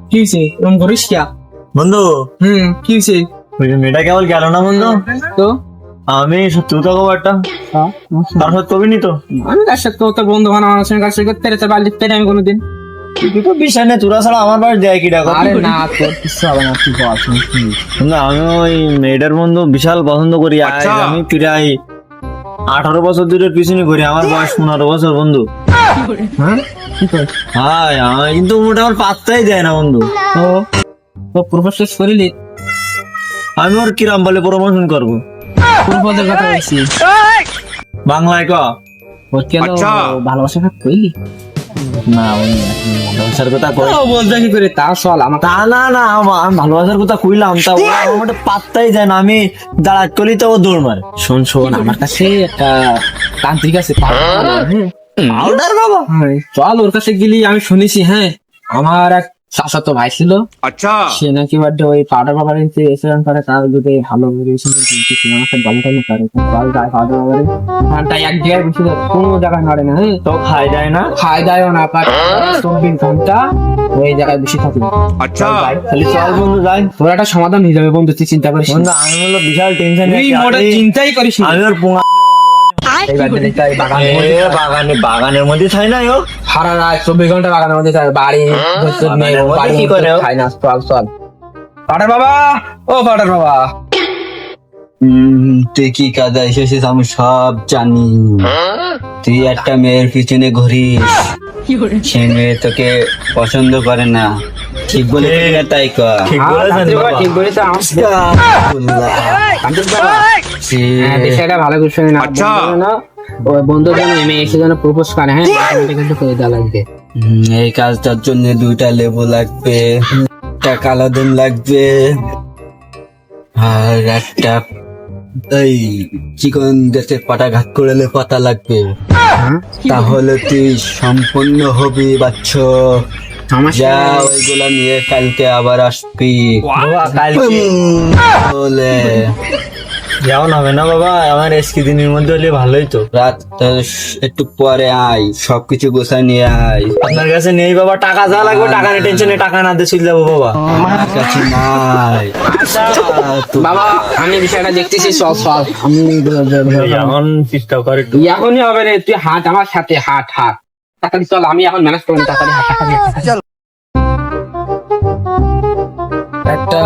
কি হয়েছে এরকম করিস কিয়া? বন্ধু কি হয়েছে? ওই যে মেয়েটা কেবল গেল না বন্ধু, তো আমি সত্যি কথা খবরটা তার সাথে কবি নি তো আমি তার সাথে তোর বন্ধু বানানো আমার কাছে করতে তোর বাড়ি দেখতে আমি কোনোদিন। তুই তো বিশ্বাস নেই, তোরা ছাড়া আমার বাড়ি দেয় কি ডাকা। আরে না তোর কিছু হবে না, তুই বল কি? না আমি ওই মেয়েটার বন্ধু বিশাল পছন্দ করি। আমি প্রায় 18 বছর ধরে পিছনে করি, আমার বয়স 15 বছর বন্ধু। হ্যাঁ কি কর? হ্যাঁ আমি কিন্তু মোটা আমার পাত্তাই দেয় না বন্ধু। তো প্রফেসর করিলি? আমি ওর কিরাম বলে প্রমোশন করবো? প্রফেসর কথা বলছি বাংলায় ক। ওর কেন ভালোবাসা কইলি? না ভালোবাসার কথা কই বলতে কি করে তা চল আমার তা না না আমি ভালোবাসার কথা কইলাম, তা ও আমার পাত্তাই দেয় না। আমি দাঁড়াত করি তো ও দৌড় মারে। শোন শোন আমার কাছে একটা তান্ত্রিক আছে পাউডার বাবা। চল ওর কাছে গেলি। আমি শুনেছি হ্যাঁ আমার এক চাচাতো ভাই ছিল, अच्छा সে নাকি বাড়ি ওই পাউডার বাবার এসেন করে তার যদি ভালো রিলেশন আমাকে ভালো টাইম করে চল যায় পাউডার বাবারে ঘন্টা এক জায়গায় বসে কোনো জায়গায় নড়ে না। হ্যাঁ তো খাই যায় না, খাই দায়ও না পার 24 ঘন্টা ওই জায়গায় বসে থাকি। अच्छा খালি চল বন্ধু যাই। তোর একটা সমাধান হয়ে যাবে বন্ধু, তুই চিন্তা করিস বন্ধু আমি বললো বিশাল টেনশন, তুই মোটা চিন্তাই করিস না। আমি ওর পোঙা বাগানের মধ্যে খাই না ও সারা রাত 24 ঘন্টা বাগানের মধ্যে থাকে, বাড়ি কি করে ও? খাই না। চল চল পাউডার বাবা, ও পাউডার বাবা তুই কি কাজে এসেছিস আমি সব জানি। তুই একটা মেয়ের পিছনে ঘুরিস, সে মেয়ে তোকে পছন্দ করে না। ঠিক বলে তাই কর। ঠিক বলেছেন বাবা। ঠিক বলেছে বিষয়টা ভালো কিছু না। আচ্ছা। ওই বন্ধুর জন্য মেয়ে এসে যেন প্রপোজ করে। হ্যাঁ কিন্তু করে দেওয়া লাগবে। এই কাজটার জন্য 2টা লেবু লাগবে, একটা কালাদিন লাগবে, আর একটা এই চিকন গাছের পাতা ঘাত করলে পাতা লাগবে। তাহলে তুই সম্পূর্ণ হবি বাচ্চ। যা ওইগুলা নিয়ে কালকে আবার আসবি। বাবা কালকে বলে যেমন হবে না বাবা, আমার এসকি দিনের মধ্যে হলে ভালোই তো। রাত একটু পরে আয়, সবকিছু গোছায় নিয়ে আয়। আপনার কাছে নেই বাবা, টাকা যা লাগবে টাকা নিয়ে টেনশনে টাকা না দিয়ে চলে যাবো বাবা। আমার কাছে নাই। বাবা আমি বিষয়টা দেখতেছি, চল চল আমি এখন চেষ্টা করে একটু। এখনই হবে রে, তুই হাট আমার সাথে হাট হাট তাড়াতাড়ি চল, আমি এখন ম্যানেজ করবো। তাড়াতাড়ি হাট চল। একটা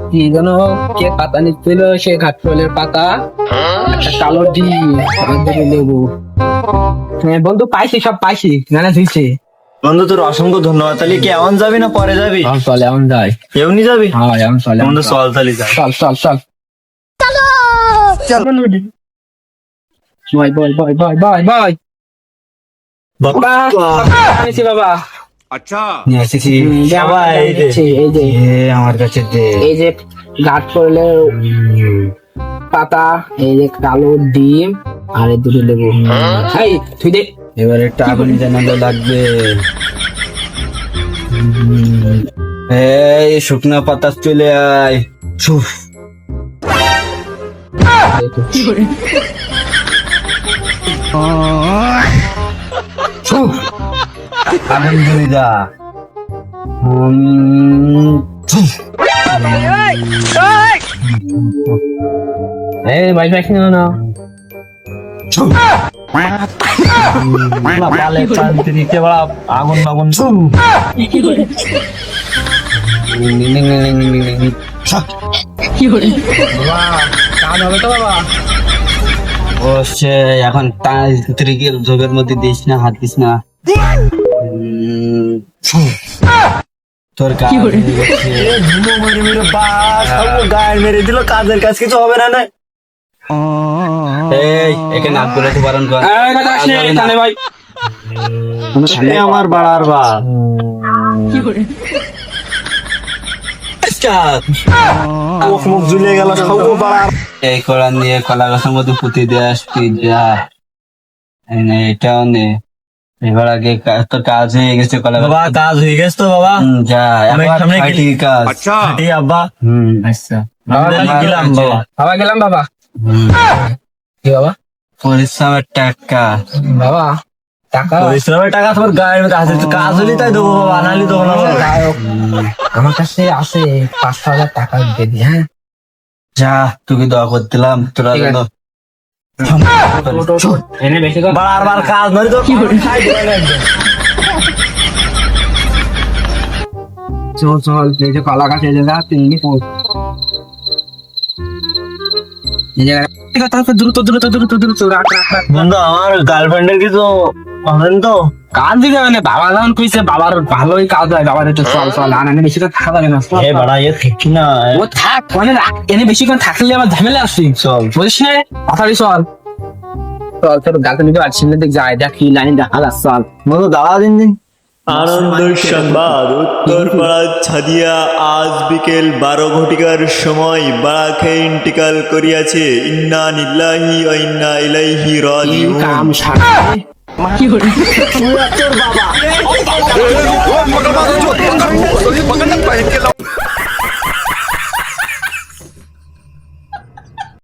কি যেন কে পাতা নিচ্ছিল, সে ঘাটফলের পাতা, একটা কালো ডিম, লেবু। হ্যাঁ বন্ধু পাইছি, সব পাইছি, ম্যানেজ হয়েছে। বন্ধু তোর অসংখ্য ধন্যবাদ। তাহলে কি এমন যাবি না পরে যাবি? চল এমন যাই। এমনি যাবি? হ্যাঁ এমন চল বন্ধু চল তাহলে যাই। চল চল চল চল বয় বয় বয় বয় বয় বয় বাবা আনিছি বাবা। अच्छा নিয়ে এসেছি। বাবা, এই যে। এই যে আমার কাছে দে। এই যে ঘাট করলে পাতা, এই যে কালো ডিম, আর এই 2টো লেবু। এই তুই দে। এবারে একটা আগুন জানালো লাগবে। এই শুকনো পাতা চলে আয়। ছুফ। ছুফ। আগুন জ্বলে যা। ছুফ। এই ভাই ভাই কিনো না। ছুফ। পালে শান্তিতে বড় আগুন আগুন। কাজ হবে তো বাবা? বসে এখন তান্ত্রিকের যোগের মধ্যে দিস না, হাত দিস না। তোর কাজ হয়ে গেছে। ঝুমো মেরে মেরে বাস গায়ে মেরে দিল, কাজের কাজ কিছু হবে না। এই এখানে হাত করে বারণ কর। এই কথা আসে তানে ভাই। এ আমার বাড়ার বা মুখ মুখ ঝুলে গেল সব বাড়ার। এই কোরআন নিয়ে কলা গাছের মধ্যে পুঁতে দিয়ে আসবি যা। এই নে, এটাও নে। এবার আগে তোর কাজ হয়ে গেছে কলা গাছ। বাবা কাজ হয়ে গেছে তো বাবা। যা অনেক এবার সামনে ফাইটি কাজ। अच्छा ঠিক আব্বা। আচ্ছা গেলাম বাবা। বাবা গেলাম বাবা। কি বাবা? পরিশ্রমের টাকা। বাবা টাকা পরিশ্রমের টাকা তোর গায়ের মধ্যে আছে, তুই কাজ হলি তাই দেবো বাবা, নাহলে দেবো না বাবা। যাই হোক, আমার কাছে আছে 5,000 টাকা দিয়ে দি। হ্যাঁ যা তোকে দোয়া করতেলাম তোরা ঠিক যেন আছে। এনে বেশি করে বারবার কাজ নয় তো খাই দেবে না একদম। চল চল, এই যে কলা গাছ এই জায়গা তিনটি ফুল এই জায়গা তারপর দ্রুত দ্রুত দ্রুত দ্রুত রাখ রাখ রাখ। বন্ধু আমার গার্লফ্রেন্ডের কিছু হবেন তো? কাজ দিকে মানে বাবা যখন কইছে বাবার ভালোই কাজ হয়, বাবার একটু চল চল আর এনে বেশি করে থাকা যাবে না। চল, এ চল। বাড়া, এ ঠিক না। ও থাক মানে রাখ, এনে বেশিক্ষণ থাকলে আমার ঝামেলা আসছি। চল। বুঝিস না কথাটি চল চল তোর গার্লফ্রেন্ড দিকে আর ছেলে দিক যায়, দেখ কি লাইন দেখা যাচ্ছে। চল বন্ধু দাঁড়া দিন দিন। আনন্দের সংবাদ, উত্তরপাড়া ছাদিয়া আজ বিকেল 12 ঘটিকার সময় বাড়া খেয়ে ইন্টিকাল করিয়াছে। ইন্না নিল্লাহি ওয়া ইন্না ইলাইহি কি রাজিউন। কাম সারা